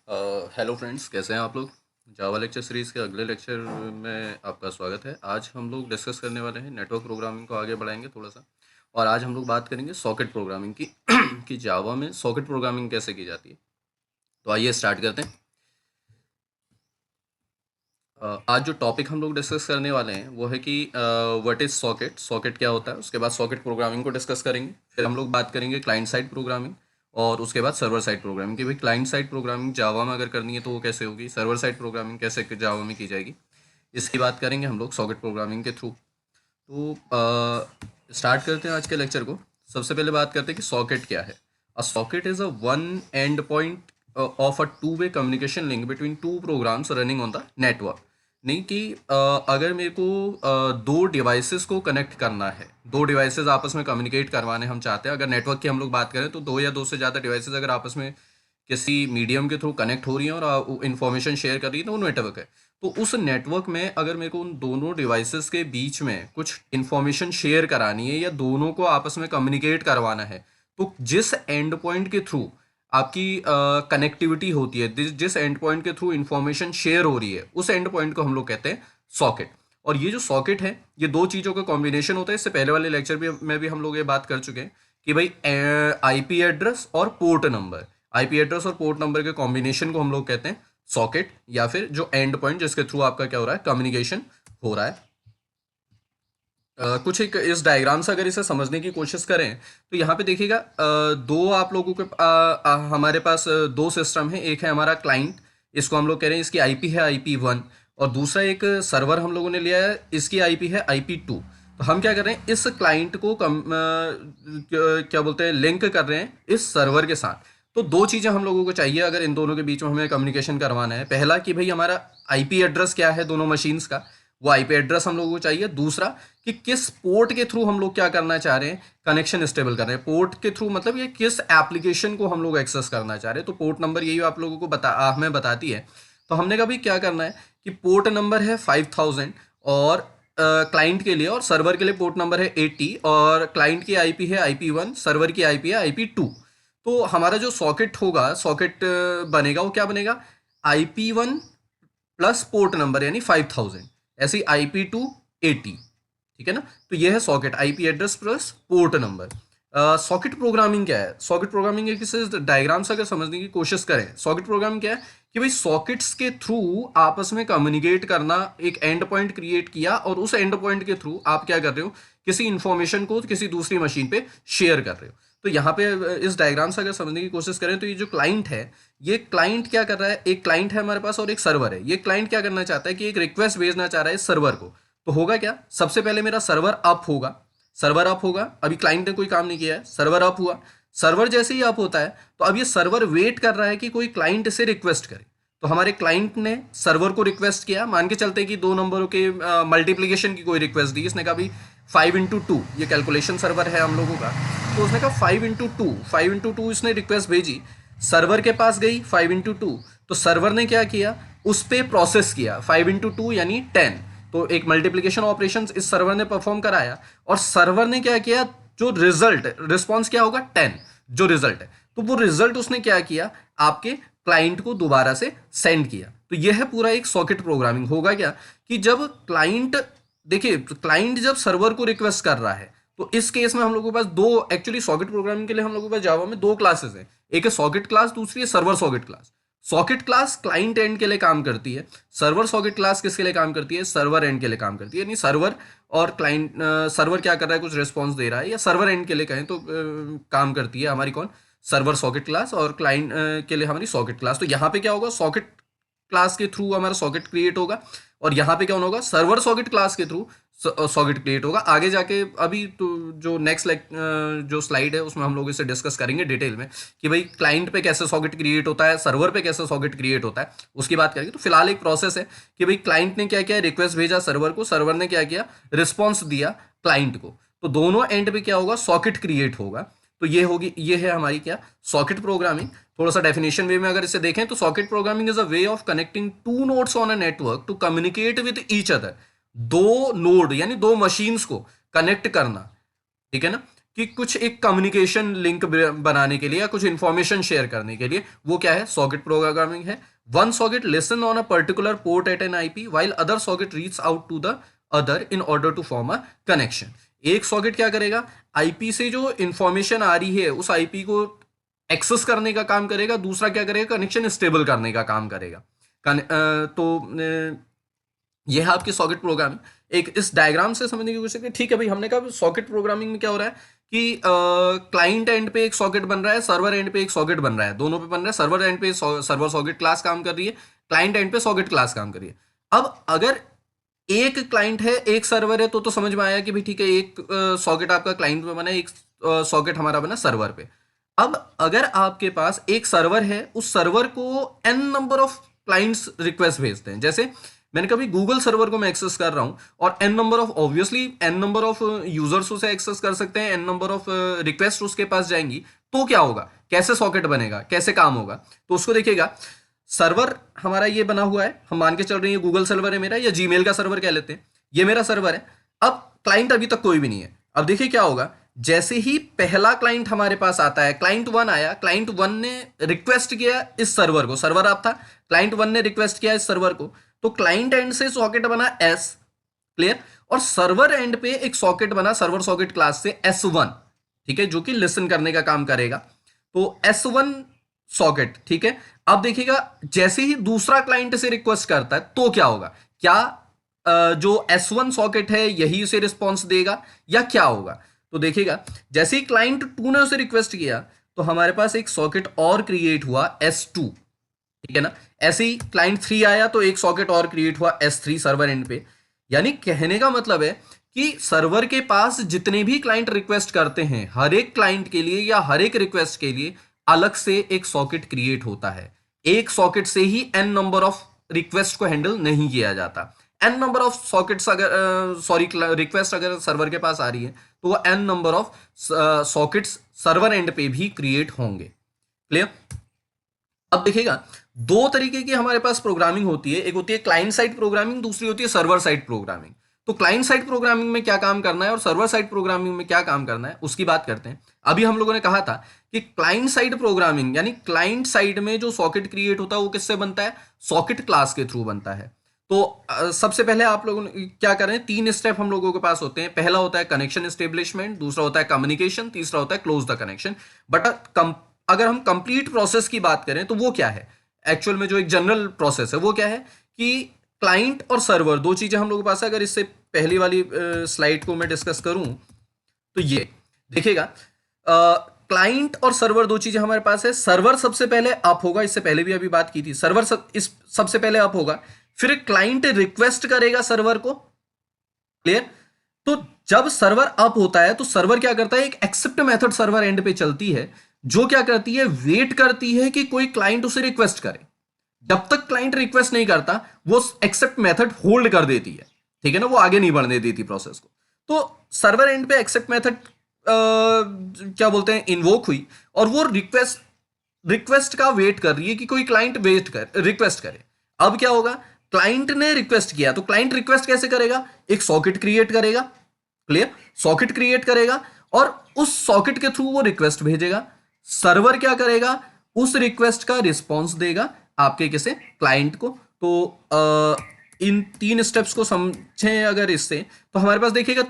Hello friends, कैसे हैं आप लोग। जावा लेक्चर सीरीज़ के अगले लेक्चर में आपका स्वागत है। आज हम लोग डिस्कस करने वाले हैं नेटवर्क प्रोग्रामिंग को आगे बढ़ाएंगे थोड़ा सा। और आज हम लोग बात करेंगे सॉकेट प्रोग्रामिंग की कि जावा में सॉकेट प्रोग्रामिंग कैसे की जाती है। तो आइए स्टार्ट करते हैं। आज जो टॉपिक हम लोग डिस्कस करने वाले हैं वो है कि व्हाट इज़ सॉकेट, सॉकेट क्या होता है। उसके बाद सॉकेट प्रोग्रामिंग को डिस्कस करेंगे। फिर हम लोग बात करेंगे क्लाइंट साइड प्रोग्रामिंग और उसके बाद सर्वर साइड प्रोग्रामिंग कि भाई क्लाइंट साइड प्रोग्रामिंग जावा में अगर करनी है तो वो कैसे होगी, सर्वर साइड प्रोग्रामिंग कैसे जावा में की जाएगी। इसकी बात करेंगे हम लोग सॉकेट प्रोग्रामिंग के थ्रू। तो स्टार्ट करते हैं आज के लेक्चर को। सबसे पहले बात करते हैं कि सॉकेट क्या है। A socket is a one end point of a two way communication link between two programs running on the network. नहीं कि अगर मेरे को दो डिवाइसेस को कनेक्ट करना है, दो डिवाइसेस आपस में कम्युनिकेट करवाने हम चाहते हैं। अगर नेटवर्क की हम लोग बात करें तो दो या दो से ज़्यादा डिवाइसेस अगर आपस में किसी मीडियम के थ्रू कनेक्ट हो रही हैं और इंफॉर्मेशन शेयर कर रही है तो वो नेटवर्क है। तो उस नेटवर्क में अगर मेरे को उन दोनों डिवाइसेस के बीच में कुछ इंफॉर्मेशन शेयर करानी है या दोनों को आपस में कम्युनिकेट करवाना है, तो जिस एंड पॉइंट के थ्रू आपकी कनेक्टिविटी होती है, जिस एंड पॉइंट के थ्रू इंफॉर्मेशन शेयर हो रही है, उस एंड पॉइंट को हम लोग कहते हैं सॉकेट। और ये जो सॉकेट है ये दो चीज़ों का कॉम्बिनेशन होता है। इससे पहले वाले लेक्चर भी में भी हम लोग ये बात कर चुके हैं कि भाई आईपी एड्रेस और पोर्ट नंबर, आईपी एड्रेस और पोर्ट नंबर के कॉम्बिनेशन को हम लोग कहते हैं सॉकेट, या फिर जो एंड पॉइंट जिसके थ्रू आपका क्या हो रहा है, कम्युनिकेशन हो रहा है। कुछ एक इस डायग्राम से अगर इसे समझने की कोशिश करें तो यहाँ पे देखिएगा, दो आप लोगों के हमारे पास दो सिस्टम है। एक है हमारा क्लाइंट, इसको हम लोग कह रहे हैं इसकी आईपी है IP1, और दूसरा एक सर्वर हम लोगों ने लिया है, इसकी आईपी है IP2। तो हम क्या कर रहे हैं, इस क्लाइंट को क्या बोलते हैं, लिंक कर रहे हैं इस सर्वर के साथ। तो दो चीज़ें हम लोगों को चाहिए अगर इन दोनों के बीच में हमें कम्युनिकेशन करवाना है। पहला कि भाई हमारा आईपी एड्रेस क्या है दोनों मशीन्स का, वो आईपी एड्रेस हम लोगों को चाहिए। दूसरा कि किस पोर्ट के थ्रू हम लोग क्या करना चाह रहे हैं, कनेक्शन स्टेबल कर रहे हैं। पोर्ट के थ्रू मतलब ये किस एप्लीकेशन को हम लोग एक्सेस करना चाह रहे हैं। तो पोर्ट नंबर यही आप लोगों को हमें बताती है। तो हमने कहा भाई क्या करना है कि पोर्ट नंबर है 5000 और क्लाइंट के लिए, और सर्वर के लिए पोर्ट नंबर है 80, और क्लाइंट की आईपी है IP1, सर्वर की आईपी है IP2। तो हमारा जो सॉकेट होगा, सॉकेट बनेगा वो क्या बनेगा, IP1 प्लस पोर्ट नंबर यानी 5000, ऐसे IP2 80। ठीक है ना। तो ये है socket, IP address plus port number. Socket programming क्या है, सॉकेट प्रोग्रामिंग एक इसे डायग्राम से अगर समझने की कोशिश करें, सॉकेट प्रोग्रामिंग क्या है कि भाई सॉकेट्स के थ्रू आपस में कम्युनिकेट करना। एक एंड पॉइंट क्रिएट किया और उस एंड पॉइंट के थ्रू आप क्या कर रहे हो, किसी इंफॉर्मेशन को किसी दूसरी मशीन पे शेयर कर रहे हो। तो यहाँ पे इस डायग्राम से अगर समझने की कोशिश करें तो ये जो क्लाइंट है, ये क्लाइंट क्या कर रहा है, एक क्लाइंट है हमारे पास और एक सर्वर है। ये क्लाइंट क्या करना चाहता है कि एक रिक्वेस्ट भेजना चाह रहा है इस सर्वर को। तो होगा क्या, सबसे पहले मेरा सर्वर अप होगा, सर्वर अप होगा। अभी क्लाइंट ने कोई काम नहीं किया है, सर्वर अप हुआ। सर्वर जैसे ही अप होता है तो अब ये सर्वर वेट कर रहा है कि कोई क्लाइंट इसे रिक्वेस्ट करे। तो हमारे क्लाइंट ने सर्वर को रिक्वेस्ट किया, मान के चलते हैं कि दो नंबरों के मल्टीप्लीकेशन की कोई रिक्वेस्ट दी। इसने कहा भी 5 into 2, ये कैलकुलेशन सर्वर है हम लोगों का। तो उसने कहा 5 into 2 इसने रिक्वेस्ट भेजी, सर्वर के पास गई 5 into 2। तो सर्वर ने क्या किया, उस पर प्रोसेस किया 5 into 2 यानी 10। तो एक मल्टीप्लिकेशन ऑपरेशन इस सर्वर ने परफॉर्म कराया, और सर्वर ने क्या किया, जो रिजल्ट रिस्पॉन्स क्या होगा 10, जो रिजल्ट है, तो वो रिजल्ट उसने क्या किया, आपके क्लाइंट को दोबारा से सेंड किया। तो यह है पूरा एक सॉकेट प्रोग्रामिंग। होगा क्या कि जब क्लाइंट, देखिए क्लाइंट जब सर्वर को रिक्वेस्ट कर रहा है, तो इस केस में हम लोगों के पास दो, एक्चुअली सॉकेट प्रोग्रामिंग के लिए हम लोगों के पास जावा में दो क्लासेस हैं। एक है सॉकेट क्लास, दूसरी है server socket class. Socket class client and के लिए काम करती है, सर्वर सॉकेट क्लास किसके लिए काम करती है, सर्वर एंड के लिए काम करती है। यानी सर्वर और क्लाइंट, सर्वर क्या कर रहा है, कुछ रिस्पॉन्स दे रहा है, या सर्वर एंड के लिए कहें तो काम करती है हमारी कौन, सर्वर सॉकेट क्लास, और क्लाइंट के लिए हमारी सॉकेट क्लास। तो यहाँ पे क्या होगा, सॉकेट क्लास के थ्रू हमारा सॉकेट क्रिएट होगा, और यहाँ पे क्या होगा, सर्वर सॉकेट क्लास के थ्रू सॉकेट क्रिएट होगा। आगे जाके अभी तो जो नेक्स्ट जो स्लाइड है उसमें हम लोग इसे डिस्कस करेंगे डिटेल में कि भाई क्लाइंट पे कैसे सॉकेट क्रिएट होता है, सर्वर पे कैसे सॉकेट क्रिएट होता है, उसकी बात करेंगे। तो फिलहाल एक प्रोसेस है कि भाई क्लाइंट ने क्या किया, रिक्वेस्ट भेजा सर्वर को, सर्वर ने क्या किया, रिस्पॉन्स दिया क्लाइंट को। तो दोनों एंड पे क्या होगा, सॉकेट क्रिएट होगा। तो ये होगी, ये है हमारी क्या, सॉकेट प्रोग्रामिंग। थोड़ा सा डेफिनेशन वे में अगर इसे देखें तो socket programming is a way of connecting two nodes on a network to communicate with each other. दो नोड यानी दो मशीन्स को कनेक्ट करना, ठीक है ना, कि कुछ एक कम्युनिकेशन लिंक बनाने के लिए या कुछ इंफॉर्मेशन शेयर करने के लिए, वो क्या है, सॉकेट प्रोग्रामिंग है। One socket listen on a particular port at an IP while other socket reach out to the other in order to form a connection. एक सॉकेट क्या करेगा, आईपी से जो इंफॉर्मेशन आ रही है उस आईपी को एक्सेस करने का काम करेगा, दूसरा क्या करेगा, कनेक्शन स्टेबल करने का काम करेगा। यह है आपकी सॉकेट प्रोग्रामिंग। एक इस डायग्राम से समझने की कोशिश करें। ठीक है भाई, हमने कहा सॉकेट प्रोग्रामिंग में क्या हो रहा है कि क्लाइंट एंड पे एक सॉकेट बन रहा है, सर्वर एंड पे एक सॉकेट बन रहा है, दोनों पे बन रहा है। सर्वर एंड पे सर्वर सॉकेट क्लास काम कर रही है, क्लाइंट एंड पे सॉकेट क्लास काम कर रही है। अब अगर एक क्लाइंट है एक सर्वर है तो समझ में आया कि भाई ठीक है, एक सॉकेट आपका क्लाइंट में बना है, एक सॉकेट हमारा बना सर्वर पे। अब अगर आपके पास एक सर्वर है, उस सर्वर को n number of clients request भेजते हैं। जैसे मैंने कभी गूगल सर्वर को मैं एक्सेस कर रहा हूं और n number of, obviously n number of users उसे एक्सेस कर सकते हैं, n नंबर ऑफ रिक्वेस्ट उसके पास जाएंगी, तो क्या होगा, कैसे सॉकेट बनेगा, कैसे काम होगा। तो उसको देखिएगा, सर्वर हमारा ये बना हुआ है, हम मान के चल रहे हैं गूगल सर्वर है मेरा, या जीमेल का सर्वर कह लेते हैं, ये मेरा सर्वर है। अब क्लाइंट अभी तक कोई भी नहीं है। अब देखिए क्या होगा, जैसे ही पहला क्लाइंट हमारे पास आता है, क्लाइंट 1 आया, क्लाइंट 1 ने रिक्वेस्ट किया इस सर्वर को, सर्वर आप था, क्लाइंट 1 ने रिक्वेस्ट किया इस सर्वर को, तो क्लाइंट एंड से सॉकेट बना S, क्लियर, और सर्वर एंड पे एक सॉकेट बना सर्वर सॉकेट क्लास से S1, ठीक है, जो कि लिसन करने का काम करेगा। तो S1 सॉकेट, ठीक है। अब देखिएगा, जैसे ही दूसरा क्लाइंट से रिक्वेस्ट करता है तो क्या होगा, क्या जो S1 सॉकेट है यही उसे रिस्पॉन्स देगा या क्या होगा। तो देखिएगा, जैसे ही क्लाइंट 2 ने उसे रिक्वेस्ट किया तो हमारे पास एक सॉकेट और क्रिएट हुआ S2, ठीक है ना। ऐसे ही क्लाइंट 3 आया तो एक सॉकेट और क्रिएट हुआ S3 सर्वर एंड पे। यानी कहने का मतलब है कि सर्वर के पास जितने भी क्लाइंट रिक्वेस्ट करते हैं, हर एक क्लाइंट के लिए या हर एक रिक्वेस्ट के लिए अलग से एक सॉकेट क्रिएट होता है। एक सॉकेट से ही n नंबर ऑफ रिक्वेस्ट को हैंडल नहीं किया जाता। n नंबर ऑफ सॉकेट्स अगर रिक्वेस्ट अगर सर्वर के पास आ रही है तो वो n number of sockets server and पे भी क्रिएट होंगे। क्लियर। अब देखिएगा, दो तरीके की हमारे पास प्रोग्रामिंग होती है, एक होती है क्लाइंट साइड प्रोग्रामिंग, दूसरी होती है सर्वर साइड प्रोग्रामिंग। तो क्लाइंट साइड प्रोग्रामिंग में क्या काम करना है और सर्वर साइड प्रोग्रामिंग में क्या काम करना है उसकी बात करते हैं। अभी हम लोगों ने कहा था कि क्लाइंट साइड प्रोग्रामिंग यानी क्लाइंट साइड में जो सॉकेट क्रिएट होता है वो किससे बनता है, सॉकेट क्लास के थ्रू बनता है। तो सबसे पहले आप लोगों ने क्या करें, 3 स्टेप हम लोगों के पास होते हैं। पहला होता है कनेक्शन एस्टेब्लिशमेंट, दूसरा होता है कम्युनिकेशन, तीसरा होता है क्लोज द कनेक्शन। बट अगर हम कंप्लीट प्रोसेस की बात करें तो वो क्या है, एक्चुअल में जो एक जनरल प्रोसेस है वो क्या है कि क्लाइंट और सर्वर दो चीजें हम लोगों के पास है। अगर इससे पहली वाली स्लाइड को मैं डिस्कस करूं तो ये देखिएगा, क्लाइंट और सर्वर दो चीजें हमारे पास है। सर्वर सबसे पहले अप होगा, इससे पहले भी अभी बात की थी, सर्वर सबसे पहले अप होगा, फिर क्लाइंट रिक्वेस्ट करेगा सर्वर को। क्लियर। तो जब सर्वर अप होता है तो सर्वर क्या करता है, एक एक्सेप्ट मेथड सर्वर एंड पे चलती है जो क्या करती है, वेट करती है कि कोई क्लाइंट उसे रिक्वेस्ट करे। जब तक क्लाइंट रिक्वेस्ट नहीं करता वो एक्सेप्ट मेथड होल्ड कर देती है, ठीक है ना, वो आगे नहीं बढ़ने देती प्रोसेस को। तो सर्वर एंड पे एक्सेप्ट मेथड क्या बोलते हैं, इन्वोक हुई और वो रिक्वेस्ट का वेट कर रही है कि कोई क्लाइंट रिक्वेस्ट करे। अब क्या होगा, क्लाइंट ने रिक्वेस्ट किया तो क्लाइंट रिक्वेस्ट कैसे करेगा, एक सॉकेट क्रिएट करेगा। क्लियर। सॉकेट क्रिएट करेगा और उस सॉकेट के थ्रू वो रिक्वेस्ट भेजेगा। सर्वर क्या करेगा, उस रिक्वेस्ट का रिस्पॉन्स देगा आपके किसे, क्लाइंट को। तो इन 3 स्टेप्स को समझें अगर इससे, तो हमारे पास देखिएगा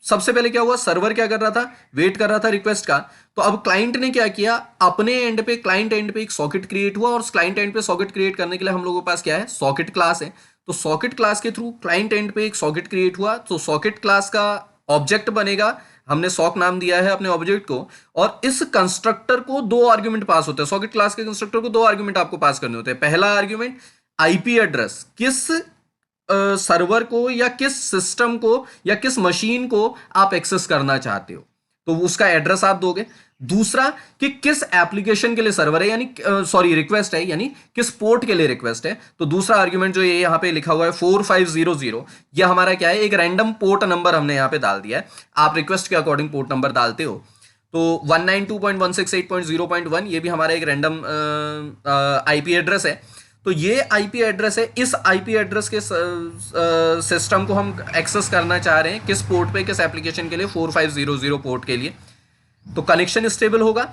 सबसे पहले क्या हुआ, सर्वर क्या कर रहा था, वेट कर रहा था रिक्वेस्ट का। तो अब क्लाइंट ने क्या किया, अपने एंड पे, क्लाइंट एंड पे एक सॉकेट क्रिएट हुआ और उस क्लाइंट एंड पे सॉकेट क्रिएट करने के लिए हम लोगों के पास क्या है, सॉकेट क्लास है। तो सॉकेट क्लास के थ्रू क्लाइंट एंड पे एक सॉकेट क्रिएट हुआ, तो सॉकेट क्लास का ऑब्जेक्ट बनेगा, हमने सॉक नाम दिया है अपने ऑब्जेक्ट को, और इस कंस्ट्रक्टर को 2 आर्ग्यूमेंट पास होते हैं। सॉकेट क्लास के कंस्ट्रक्टर को 2 आर्ग्यूमेंट आपको पास करने होते हैं। पहला आर्ग्यूमेंट आईपी एड्रेस, किस सर्वर को या किस सिस्टम को या किस मशीन को आप एक्सेस करना चाहते हो, तो उसका एड्रेस आप दोगे। दूसरा कि किस एप्लीकेशन के लिए सर्वर है, यानी सॉरी रिक्वेस्ट है, यानी किस पोर्ट के लिए रिक्वेस्ट है। तो दूसरा आर्ग्यूमेंट जो ये यहां पे लिखा हुआ है 4500, ये हमारा क्या है, एक रैंडम पोर्ट नंबर हमने यहां पे डाल दिया है। आप रिक्वेस्ट के अकॉर्डिंग पोर्ट नंबर डालते हो। तो 192.168.0.1 ये भी हमारा एक रैंडम आईपी एड्रेस है। तो ये आईपी एड्रेस है, इस आईपी एड्रेस के सिस्टम को हम एक्सेस करना चाह रहे हैं किस पोर्ट पे, किस एप्लीकेशन के लिए, 4500 पोर्ट के लिए। तो कनेक्शन स्टेबल होगा।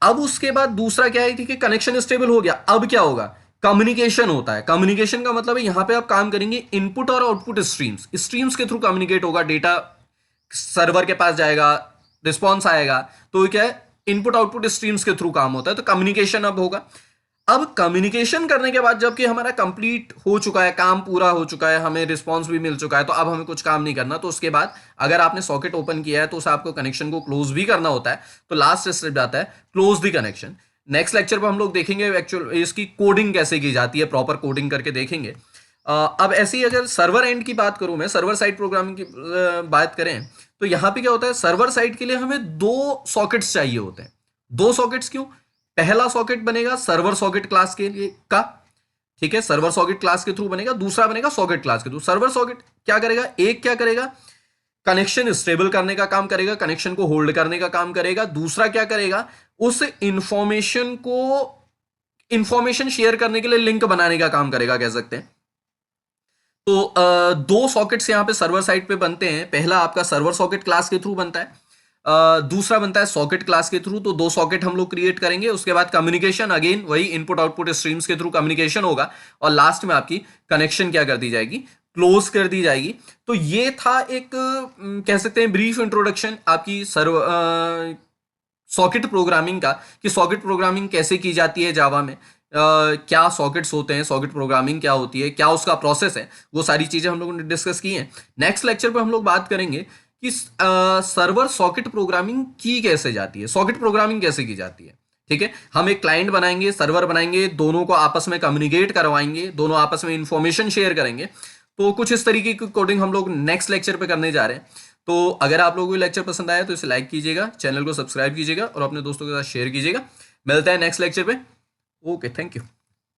अब उसके बाद दूसरा क्या है, ठीक है, कनेक्शन स्टेबल हो गया, अब क्या होगा, कम्युनिकेशन होता है। कम्युनिकेशन का मतलब है यहां पे आप काम करेंगे इनपुट और आउटपुट स्ट्रीम्स, स्ट्रीम्स के थ्रू कम्युनिकेट होगा, डेटा सर्वर के पास जाएगा, रिस्पॉन्स आएगा, तो क्या है, इनपुट आउटपुट स्ट्रीम्स के थ्रू काम होता है, तो कम्युनिकेशन अब होगा। अब कम्युनिकेशन करने के बाद जबकि हमारा कंप्लीट हो चुका है, काम पूरा हो चुका है, हमें रिस्पांस भी मिल चुका है, तो अब हमें कुछ काम नहीं करना। तो उसके बाद अगर आपने सॉकेट ओपन किया है तो उसे आपको कनेक्शन को क्लोज भी करना होता है, तो लास्ट स्टेप आता है close the connection. Next lecture पर हम लोग देखेंगे एक्चुअल इसकी कोडिंग कैसे की जाती है, प्रॉपर कोडिंग करके देखेंगे। अब ऐसे ही अगर सर्वर एंड की बात करूं मैं, सर्वर साइड प्रोग्रामिंग की बात करें, तो यहां पे क्या होता है, सर्वर साइड के लिए हमें दो सॉकेट्स चाहिए होते हैं। दो सॉकेट्स क्यों, पहला सॉकेट बनेगा सर्वर सॉकेट क्लास के लिए का, ठीक है, सर्वर सॉकेट क्लास के थ्रू बनेगा, दूसरा बनेगा सॉकेट क्लास के थ्रू। सर्वर सॉकेट क्या करेगा, एक क्या करेगा, कनेक्शन स्टेबल करने का काम करेगा, कनेक्शन को होल्ड करने का काम करेगा। दूसरा क्या करेगा, उस इंफॉर्मेशन को इंफॉर्मेशन शेयर करने के लिए लिंक बनाने का काम करेगा, कह सकते हैं। तो दो सॉकेट्स यहां पे सर्वर साइड पे बनते हैं। पहला आपका सर्वर सॉकेट क्लास के थ्रू बनता है, दूसरा बनता है सॉकेट क्लास के थ्रू। तो दो सॉकेट हम लोग क्रिएट करेंगे, उसके बाद कम्युनिकेशन अगेन वही इनपुट आउटपुट स्ट्रीम्स के थ्रू कम्युनिकेशन होगा, और लास्ट में आपकी कनेक्शन क्या कर दी जाएगी, क्लोज कर दी जाएगी। तो ये था एक कह सकते हैं ब्रीफ इंट्रोडक्शन आपकी सॉकेट प्रोग्रामिंग का, कि सॉकेट प्रोग्रामिंग कैसे की जाती है जावा में, क्या सॉकेट्स होते हैं, सॉकेट प्रोग्रामिंग क्या होती है, क्या उसका प्रोसेस है, वो सारी चीजें हम लोगों ने डिस्कस की हैं। नेक्स्ट लेक्चर पे हम लोग बात करेंगे कि सर्वर सॉकेट प्रोग्रामिंग की कैसे जाती है, सॉकेट प्रोग्रामिंग कैसे की जाती है। ठीक है, हम एक क्लाइंट बनाएंगे, सर्वर बनाएंगे, दोनों को आपस में कम्युनिकेट करवाएंगे, दोनों आपस में इंफॉर्मेशन शेयर करेंगे। तो कुछ इस तरीके की कोडिंग हम लोग नेक्स्ट लेक्चर पे करने जा रहे हैं। तो अगर आप लोगों को लेक्चर पसंद आया तो इसे लाइक कीजिएगा, चैनल को सब्सक्राइब कीजिएगा और अपने दोस्तों के साथ शेयर कीजिएगा। मिलता है नेक्स्ट लेक्चर पे। Okay, thank you.